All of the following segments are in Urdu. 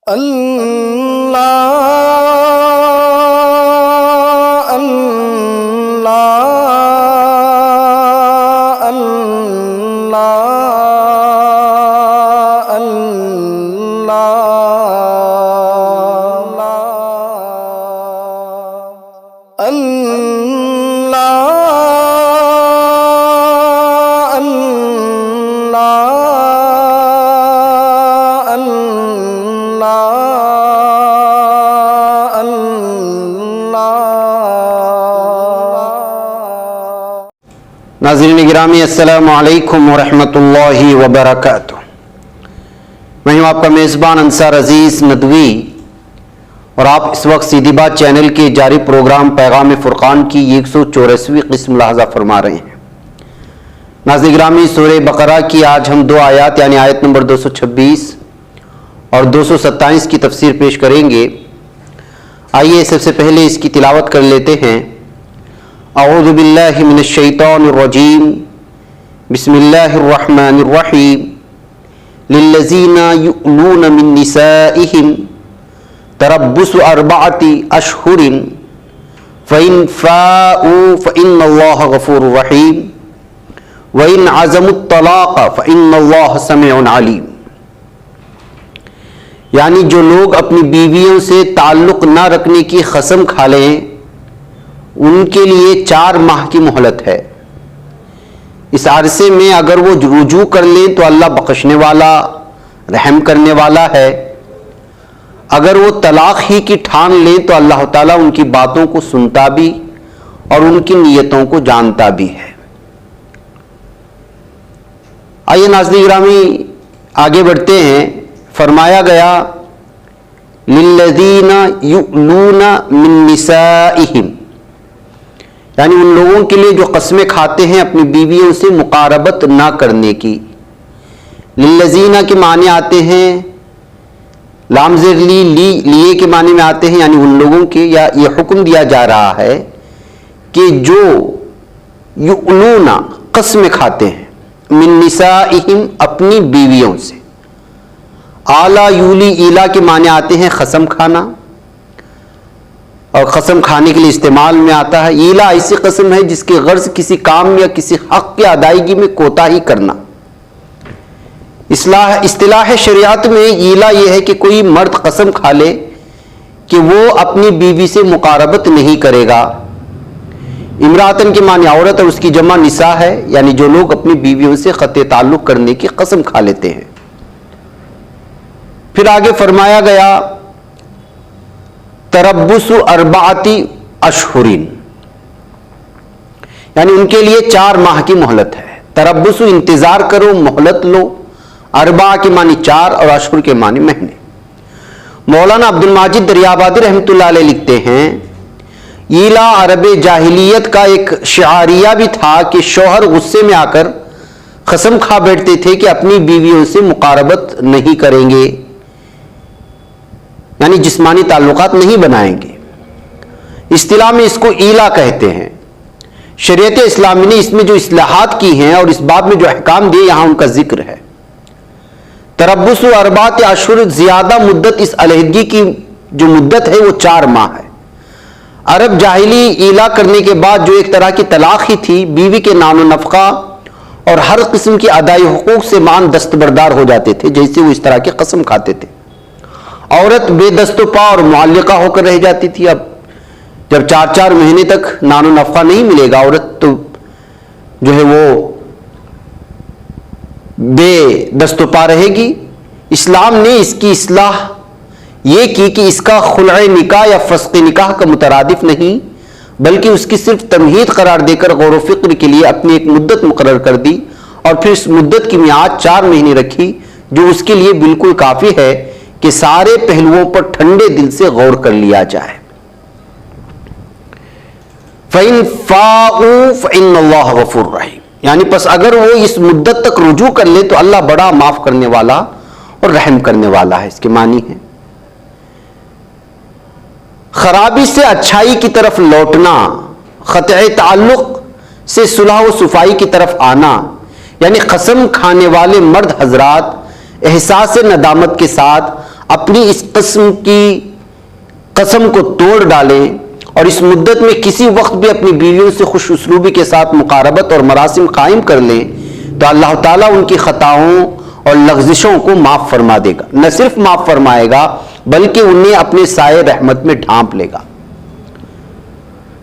اللہ اللہ اللہ اللہ ناظرین گرامی، السلام علیکم ورحمۃ اللہ وبرکاتہ۔ میں ہوں آپ کا میزبان انصار عزیز ندوی، اور آپ اس وقت سیدھی بات چینل کے جاری پروگرام پیغام فرقان کی 184ویں قسم ملاحظہ فرما رہے ہیں۔ ناظرین گرامی، سورہ بقرہ کی آج ہم دو آیات یعنی آیت نمبر 226 اور 227 کی تفسیر پیش کریں گے۔ آئیے سب سے پہلے اس کی تلاوت کر لیتے ہیں۔ اعوذ باللہ من الشیطان الرجیم، بسم اللہ الرحمن الرحیم۔ للذین یؤلون من نسائہم تربص 4 اشہر فإن فاؤوا فإن اللہ غفور رحیم وإن عزموا الطلاق فإن اللہ سمیع علیم۔ یعنی جو لوگ اپنی بیویوں سے تعلق نہ رکھنے کی قسم کھا لیں ان کے لیے 4 ماہ کی مہلت ہے۔ اس عرصے میں اگر وہ رجوع کر لیں تو اللہ بخشنے والا رحم کرنے والا ہے، اگر وہ طلاق ہی کی ٹھان لیں تو اللہ تعالیٰ ان کی باتوں کو سنتا بھی اور ان کی نیتوں کو جانتا بھی ہے۔ آئیے ناظرین گرامی آگے بڑھتے ہیں۔ فرمایا گیا للذین یؤلون من نسائہم، یعنی ان لوگوں کے لیے جو قسمیں کھاتے ہیں اپنی بیویوں سے مقاربت نہ کرنے کی۔ للذین کے معنی آتے ہیں لام زیر لیے کے معنی میں آتے ہیں، یعنی ان لوگوں کے، یا یہ حکم دیا جا رہا ہے کہ جو یؤلون قسمیں کھاتے ہیں من نسائہم اپنی بیویوں سے۔ آلا یولی ایلا کے معنی آتے ہیں قسم کھانا، اور قسم کھانے کے لیے استعمال میں آتا ہے۔ ایلا ایسی قسم ہے جس کی غرض کسی کام یا کسی حق کی ادائیگی میں کوتاہی کرنا۔ اصطلاح شریعت میں ایلا یہ ہے کہ کوئی مرد قسم کھا لے کہ وہ اپنی بیوی سے مقاربت نہیں کرے گا۔ امراتن کے معنی عورت اور اس کی جمع نساء ہے، یعنی جو لوگ اپنی بیویوں سے قطع تعلق کرنے کی قسم کھا لیتے ہیں۔ پھر آگے فرمایا گیا تربص 4 اشہر، یعنی ان کے لیے 4 ماہ کی مہلت ہے۔ تربص انتظار کرو، مہلت لو۔ 4 کے معنی 4 اور اشہر کے معنی مہینے۔ مولانا عبد الماجد دریابادی رحمۃ اللہ علیہ لکھتے ہیں ایلا عرب جاہلیت کا ایک شعاریہ بھی تھا کہ شوہر غصے میں آ کر قسم کھا بیٹھتے تھے کہ اپنی بیویوں سے مقاربت نہیں کریں گے، یعنی جسمانی تعلقات نہیں بنائیں گے۔ اصطلاح میں اس کو ایلا کہتے ہیں۔ شریعت اسلامی نے اس میں جو اصلاحات کی ہیں اور اس باب میں جو احکام دیے یہاں ان کا ذکر ہے۔ تربص 4 اشہر، زیادہ مدت، اس علیحدگی کی جو مدت ہے وہ 4 ماہ ہے۔ عرب جاہلی ایلا کرنے کے بعد جو ایک طرح کی طلاق ہی تھی، بیوی کے نان و نفقہ اور ہر قسم کی ادائی حقوق سے مان دستبردار ہو جاتے تھے، جیسے وہ اس طرح کی قسم کھاتے تھے۔ عورت بے دست و پا اور معلقہ ہو کر رہ جاتی تھی۔ اب جب 4 مہینے تک نان و نفقہ نہیں ملے گا، عورت تو جو ہے وہ بے دست و پا رہے گی۔ اسلام نے اس کی اصلاح یہ کی کہ اس کا خلع نکاح یا فسخ نکاح کا مترادف نہیں، بلکہ اس کی صرف تمہید قرار دے کر غور و فکر کے لیے اپنی ایک مدت مقرر کر دی، اور پھر اس مدت کی میعاد 4 مہینے رکھی، جو اس کے لیے بالکل کافی ہے کہ سارے پہلوؤں پر ٹھنڈے دل سے غور کر لیا جائے۔ فَإِن فَاؤُوا فَإِنَّ اللَّهَ غَفُورٌ رَحِيمٌ، یعنی پس اگر وہ اس مدت تک رجوع کر لے تو اللہ بڑا معاف کرنے والا اور رحم کرنے والا ہے۔ اس کے معنی ہے خرابی سے اچھائی کی طرف لوٹنا، قطع تعلق سے صلح و صفائی کی طرف آنا، یعنی قسم کھانے والے مرد حضرات احساس ندامت کے ساتھ اپنی اس قسم کو توڑ ڈالیں اور اس مدت میں کسی وقت بھی اپنی بیویوں سے خوش اسلوبی کے ساتھ مقاربت اور مراسم قائم کر لیں تو اللہ تعالیٰ ان کی خطاؤں اور لغزشوں کو معاف فرما دے گا. نہ صرف معاف فرمائے گا بلکہ انہیں اپنے سائے رحمت میں ڈھانپ لے گا.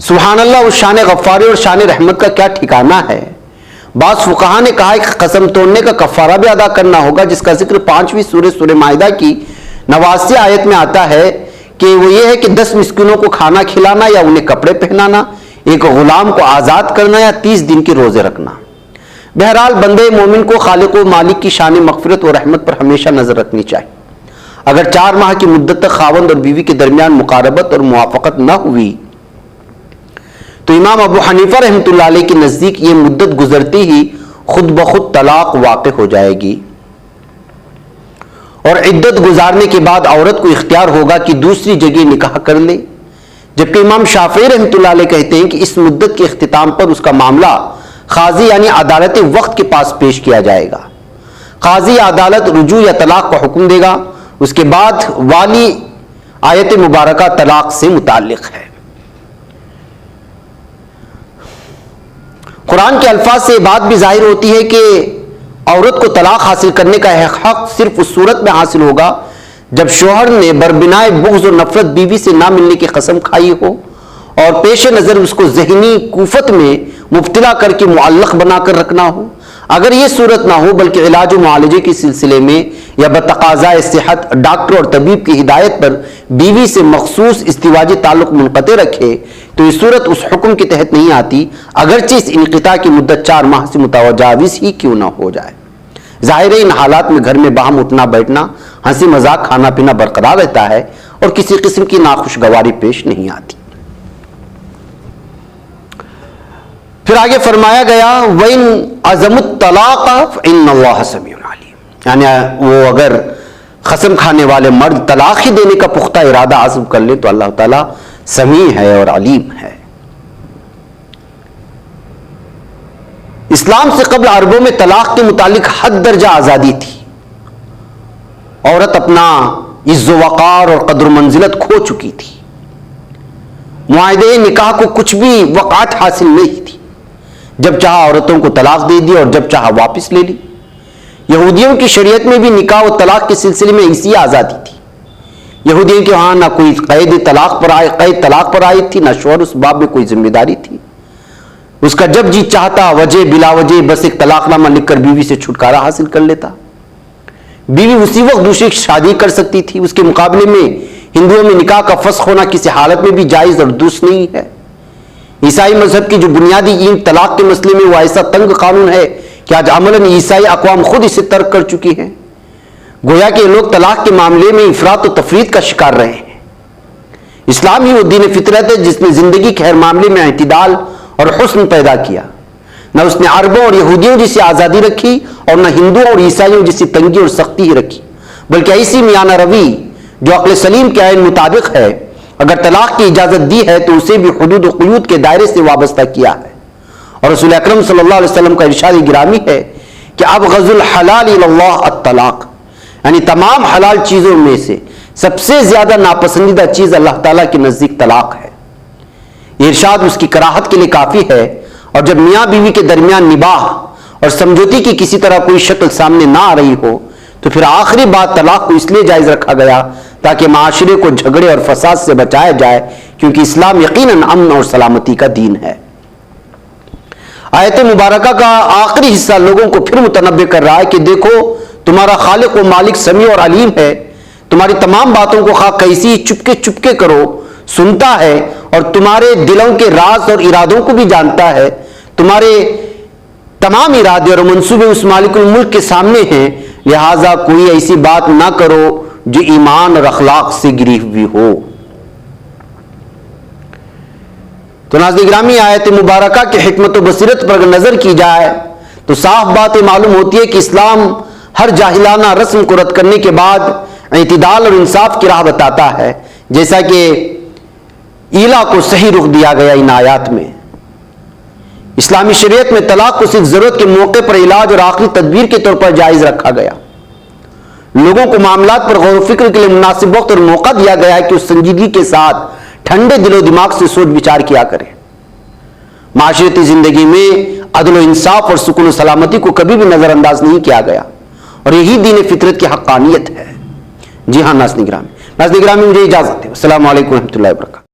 سبحان اللہ، اس شان غفاری اور شان رحمت کا کیا ٹھکانہ ہے. بعض فقہا نے کہا کہ قسم توڑنے کا کفارہ بھی ادا کرنا ہوگا، جس کا ذکر 5ویں سورہ مائدہ کی 89 آیت میں آتا ہے کہ وہ یہ ہے کہ 10 مسکینوں کو کھانا کھلانا یا انہیں کپڑے پہنانا، ایک غلام کو آزاد کرنا یا 30 دن کے روزے رکھنا. بہرحال بندے مومن کو خالق و مالک کی شان مغفرت و رحمت پر ہمیشہ نظر رکھنی چاہیے. اگر 4 ماہ کی مدت تک خاوند اور بیوی کے درمیان مقاربت اور موافقت نہ ہوئی تو امام ابو حنیفہ رحمۃ اللہ علیہ کے نزدیک یہ مدت گزرتے ہی خود بخود طلاق واقع ہو جائے گی، اور عدت گزارنے کے بعد عورت کو اختیار ہوگا کہ دوسری جگہ نکاح کر لے. جبکہ امام شافعی رحمۃ اللہ علیہ کہتے ہیں کہ اس مدت کے اختتام پر اس کا معاملہ قاضی یعنی عدالت وقت کے پاس پیش کیا جائے گا. قاضی عدالت رجوع یا طلاق کا حکم دے گا. اس کے بعد والی آیت مبارکہ طلاق سے متعلق ہے. قرآن کے الفاظ سے یہ بات بھی ظاہر ہوتی ہے کہ عورت کو طلاق حاصل کرنے کا حق صرف اس صورت میں حاصل ہوگا جب شوہر نے بربنائے بغض و نفرت بیوی سے نہ ملنے کی قسم کھائی ہو اور پیش نظر اس کو ذہنی کوفت میں مبتلا کر کے معلق بنا کر رکھنا ہو. اگر یہ صورت نہ ہو بلکہ علاج و معالجے کے سلسلے میں یا بتقاضائے صحت ڈاکٹر اور طبیب کی ہدایت پر بیوی سے مخصوص ازدواجی تعلق منقطع رکھے تو یہ صورت اس حکم کے تحت نہیں آتی، اگرچہ اس انقطاع کی مدت 4 ماہ سے متجاوز ہی کیوں نہ ہو جائے. ظاہر ہے ان حالات میں گھر میں باہم اٹھنا بیٹھنا، ہنسی مذاق، کھانا پینا برقرار رہتا ہے اور کسی قسم کی ناخوشگواری پیش نہیں آتی. پھر آگے فرمایا گیا وَإِنْ عَزَمُوا الطَّلَاقَ فَإِنَّ اللَّهَ سَمِيعٌ عَلِيمٌ، یعنی وہ اگر قسم کھانے والے مرد طلاق ہی دینے کا پختہ ارادہ عزم کر لے تو اللہ تعالیٰ سمیع ہے اور علیم ہے. اسلام سے قبل عربوں میں طلاق کے متعلق حد درجہ آزادی تھی. عورت اپنا عز و وقار اور قدر و منزلت کھو چکی تھی. معاہدے نکاح کو کچھ بھی وقعت حاصل نہیں تھی. جب چاہا عورتوں کو طلاق دے دی اور جب چاہا واپس لے لی. یہودیوں کی شریعت میں بھی نکاح و طلاق کے سلسلے میں اسی آزادی تھی. یہودیوں کے وہاں نہ کوئی قید طلاق پر عائد تھی، نہ شوہر اس باب میں کوئی ذمہ داری تھی. اس کا جب جی چاہتا وجہ بلا وجہ بس ایک طلاق نامہ لکھ کر بیوی سے چھٹکارا حاصل کر لیتا. بیوی اسی وقت دوسری شادی کر سکتی تھی. اس کے مقابلے میں ہندوؤں میں نکاح کا فسخ ہونا کسی حالت میں بھی جائز اور درست نہیں ہے. عیسائی مذہب کی جو بنیادی علم طلاق کے مسئلے میں وہ ایسا تنگ قانون ہے کہ آج عملاً عیسائی اقوام خود اسے ترک کر چکی ہیں. گویا کہ لوگ طلاق کے معاملے میں افراط و تفریط کا شکار رہے ہیں. اسلام ہی وہ دین فطرت ہے جس نے زندگی کے ہر معاملے میں اعتدال اور حسن پیدا کیا. نہ اس نے عربوں اور یہودیوں جیسی آزادی رکھی اور نہ ہندوؤں اور عیسائیوں جیسی تنگی اور سختی ہی رکھی، بلکہ ایسی میانہ روی جو عقل سلیم کے عین مطابق ہے. اگر طلاق کی اجازت دی ہے تو اسے بھی حدود و قیود کے دائرے سے وابستہ کیا ہے. اور رسول اکرم صلی اللہ علیہ وسلم کا ارشاد گرامی ہے کہ ابغض الحلال الی اللہ الطلاق، یعنی تمام حلال چیزوں میں سے سب سے زیادہ ناپسندیدہ چیز اللہ تعالیٰ کے نزدیک طلاق ہے. یہ ارشاد اس کی کراہت کے لیے کافی ہے. اور جب میاں بیوی کے درمیان نباہ اور سمجھوتی کی کسی طرح کوئی شکل سامنے نہ آ رہی ہو تو پھر آخری بات طلاق کو اس لیے جائز رکھا گیا تاکہ معاشرے کو جھگڑے اور فساد سے بچایا جائے، کیونکہ اسلام یقیناً امن اور سلامتی کا دین ہے. آیت مبارکہ کا آخری حصہ لوگوں کو پھر متنبہ کر رہا ہے کہ دیکھو تمہارا خالق و مالک سمیع اور علیم ہے. تمہاری تمام باتوں کو خواہ کیسی چپکے چپکے کرو سنتا ہے، اور تمہارے دلوں کے راز اور ارادوں کو بھی جانتا ہے. تمہارے تمام ارادے اور منصوبے اس مالک الملک کے سامنے ہیں، لہذا کوئی ایسی بات نہ کرو جو ایمان اور اخلاق سے گری ہوئی ہو. تو ناظرین گرامی، آیت مبارکہ کے حکمت و بصیرت پر اگر نظر کی جائے تو صاف بات معلوم ہوتی ہے کہ اسلام ہر جاہلانہ رسم کو رد کرنے کے بعد اعتدال اور انصاف کی راہ بتاتا ہے، جیسا کہ ایلا کو صحیح رخ دیا گیا ان آیات میں. اسلامی شریعت میں طلاق کو صرف ضرورت کے موقع پر علاج اور آخری تدبیر کے طور پر جائز رکھا گیا. لوگوں کو معاملات پر غور و فکر کے لیے مناسب وقت اور موقع دیا گیا ہے کہ اس سنجیدگی کے ساتھ ٹھنڈے دل و دماغ سے سوچ بچار کیا کریں۔ معاشرتی زندگی میں عدل و انصاف اور سکون و سلامتی کو کبھی بھی نظر انداز نہیں کیا گیا، اور یہی دین فطرت کی حقانیت ہے۔ جی ہاں ناظرین گرامی، مجھے اجازت ہے۔ السلام علیکم ورحمۃ اللہ وبرکاتہ۔